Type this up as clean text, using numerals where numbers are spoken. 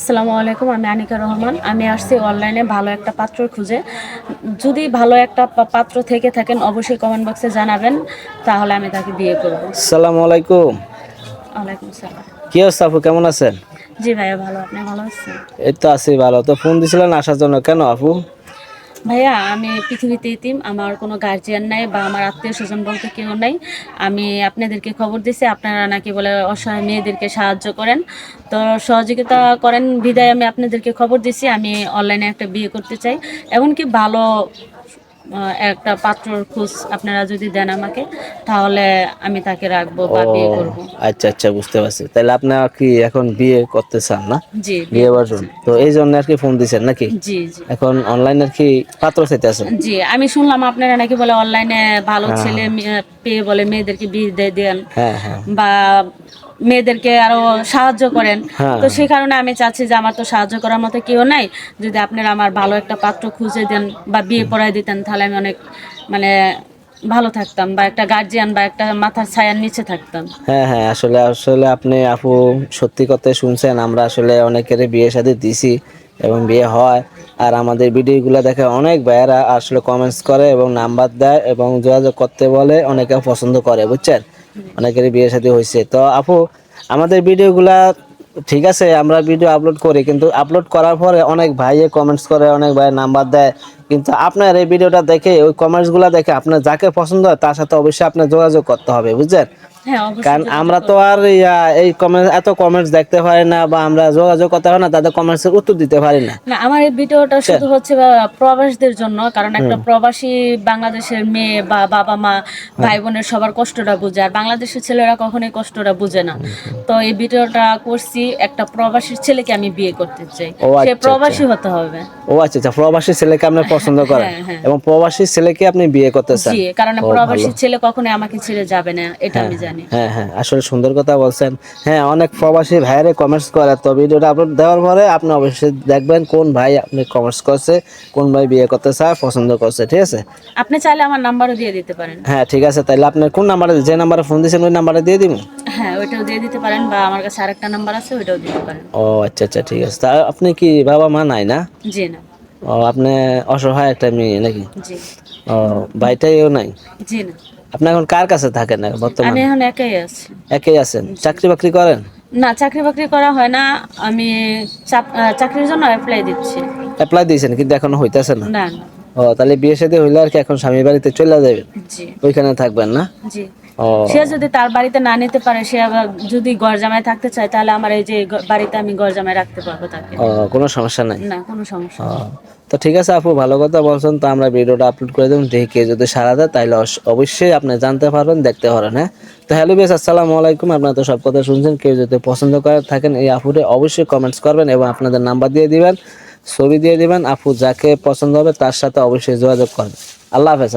আসসালামু আলাইকুম। আমি আনিকা রহমান। আমি আসছি অনলাইনে ভালো একটা পাত্র খুঁজে। যদি ভালো একটা পাত্র থেকে থাকেন অবশ্যই কমেন্ট বক্সে জানাবেন, তাহলে আমি তাকে বিয়ে করব। আসসালামু আলাইকুম। ওয়ালাইকুম সালাম। কি অবস্থা আপু, কেমন আছেন? জি ভাইয়া ভালো, আপনি ভালো আছেন? এই তো আছি ভালো। তো ফোন দিছিলেন আসার জন্য, কেন আপু? ভাইয়া আমি পৃথিবীতে এতিম, আমার কোনো গার্জিয়ান নাই বা আমার আত্মীয় স্বজন বলতে কেউ নাই। আমি আপনাদেরকে খবর দিছি আপনারা নাকি বলে অসহায় মেয়েদেরকে সাহায্য করেন, তো সহযোগিতা করেন বিদায় আমি আপনাদেরকে খবর দিছি আমি অনলাইনে একটা বিয়ে করতে চাই। এমনকি ভালো একটা পাত্রর খোঁজ আপনারা যদি দেন আমাকে, তাহলে আমি তাকে রাখবো ও বা বিয়ে করব। আচ্ছা আচ্ছা, বুঝতে পারছি। তাহলে আপনার কি এখন বিয়ে করতে চান না? জি, বিয়ে বিয়ে করতে বাসন চাই। তো এই জন্য আর কি ফোন দিছেন নাকি? জি জি এখন অনলাইনে আর কি পাত্র চাইতে আছেন? জি, আমি শুনলাম আপনারা নাকি বলে অনলাইনে ভালো হ্যাঁ ছেলে পেয়ে বলে মেয়েদেরকে বিয়ে দিয়ে দেন হ্যাঁ হ্যাঁ বা মেয়েদেরকে আরো সাহায্য করেন। হ্যাঁ তো সেই কারণে আমি চাচ্ছি যে আমার তো সাহায্য করার মতো কেউ নাই, যদি আপনারা আমার ভালো একটা পাত্র খুঁজে দেন বা বিয়ে পড়ায় দিতেন, তাহলে আমি অনেক মানে ভালো থাকতাম বা একটা গার্জিয়ান বা একটা মাথার ছায়ার নিচে থাকতাম। হ্যাঁ হ্যাঁ, আসলে আসলে আপনি আপু সত্যি কথা শুনছেন। আমরা আসলে অনেকেরই বিয়ে শাদী দিছি এবং বিয়ে হয়। আর আমাদের ভিডিওগুলো দেখে অনেক ভাইয়েরা আসলে কমেন্টস করে এবং নাম্বার দেয় এবং যোগাযোগ করতে বলে, অনেকে পছন্দ করে, বুঝছেন? অনেকেরই বিয়ে শাদী হয়েছে। তো আপু আমাদের ভিডিওগুলা ঠিক আছে, আমরা ভিডিও আপলোড করি, কিন্তু আপলোড করার পরে অনেক ভাইয়ে কমেন্টস করে, অনেক ভাই নাম্বার দেয়, কিন্তু আপনার এই ভিডিওটা দেখে ওই কমেন্টস গুলা দেখে আপনার যাকে পছন্দ হয় তার সাথে অবশ্যই আপনার যোগাযোগ করতে হবে, বুঝছেন? হ্যাঁ, অবশ্যই কারণ যোগাযোগ আমরা তো করবো। আর এই কমেন্ট এত কমেন্টস দেখতে পারি না বা আমরা যোগাযোগ করতে পারি না, তাদের কমেন্টসের উত্তর দিতে পারি না, না, আমার এই ভিডিওটা বুঝছেন? শুধু হচ্ছে প্রবাসীদের জন্য, কারণ একটা হুম। প্রবাসী বাংলাদেশের মেয়ে বা বাবা মা হ্যাঁ। ভাই বোনের সবার কষ্টটা বুঝে, আর বাংলাদেশের ছেলেরা কখনোই কষ্টটা বুঝে না। তো এই ভিডিওটা করছি, একটা প্রবাসীর ছেলেকে আমি বিয়ে করতে চাই, ও সে আচ্ছা আচ্ছা। প্রবাসী হতে হবে। ও আচ্ছা আচ্ছা, প্রবাসী ছেলেকে আপনি পছন্দ করেন হ্যাঁ হ্যাঁ। এবং প্রবাসী ছেলেকে আপনি বিয়ে করতে চান। জি, কারণ ও ভালো। প্রবাসী ছেলে কখনোই আমাকে ছেড়ে যাবে না, এটা হ্যাঁ আমি জানি। হ্যাঁ হ্যাঁ, আসলে সুন্দর কথা বলছেন। হ্যাঁ, অনেক প্রবাসী ভাইয়েরা কমেন্টস করে, তো ভিডিওটা আপলোড দেওয়ার পরে আপনি অবশ্যই দেখবেন কোন ভাই আপনি কমেন্টস করছে, কোন ভাই বিয়ে করতে চায়, পছন্দ করছে, ঠিক আছে? আপনি চাইলে আমার নাম্বারও দিয়ে দিতে পারেন। হ্যাঁ ঠিক আছে, তাহলে আপনার কোন নাম্বারে, যে নাম্বারে ফোন দিয়েছেন ওই নাম্বারে দিয়ে দিব? হ্যাঁ, ওইটাও দিয়ে দিতে পারেন, বা আমার কাছে আরেকটা নাম্বার আছে, ওইটাও দিতে পারেন। ও আচ্ছা আচ্ছা, ঠিক আছে। তা আপনি কি বাবা মা নাই না? জি না। ও, আপনি অসহায় একটা মেয়ে নাকি? জি। ও, ভাইটাইও নাই? জি না। আপনি এখন কার কাছে থাকেন আমি বর্তমানে? এখন একাই আছি। একাই আছেন? জি। চাকরি বাকরি করেন? না, চাকরি বাকরি করা হয় না। আমি চাকরির জন্য অ্যাপ্লাই দিচ্ছি। অ্যাপ্লাই দিয়েছেন কিন্তু এখনো হইতেছে না? না না। ও, তাহলে বিয়ে শাদী হইলে আর কি এখন স্বামীর বাড়িতে চলে যাবেন, জি ওইখানে থাকবেন না? জি। ও। সে যদি তার বাড়িতে না নিতে পারে, সে আবার যদি ঘর জামাই থাকতে চায়, তাহলে আমার এই যে বাড়িতে আমি ঘর জামাই রাখতে পারবো তাকে। ও, কোনো সমস্যা নাই। না, কোনো সমস্যা ও, নেই। তো ঠিক আছে আপু, ভালো কথা বলছেন। তো আমরা ভিডিওটা আপলোড করে দেবো, দেখে যদি সারা দেয় তাহলে অবশ্যই আপনি জানতে পারবেন, দেখতে পারেন। হ্যাঁ, তো হ্যালো বেশ, আসসালামু আলাইকুম। আপনারা তো সব কথা শুনছেন। কেউ যদি পছন্দ করে থাকেন এই আপুরে, অবশ্যই কমেন্টস করবেন এবং আপনাদের নাম্বার দিয়ে দিবেন, ছবি দিয়ে দিবেন। আপু যাকে পছন্দ হবে তার সাথে অবশ্যই যোগাযোগ করবেন। আল্লাহ হাফেজ।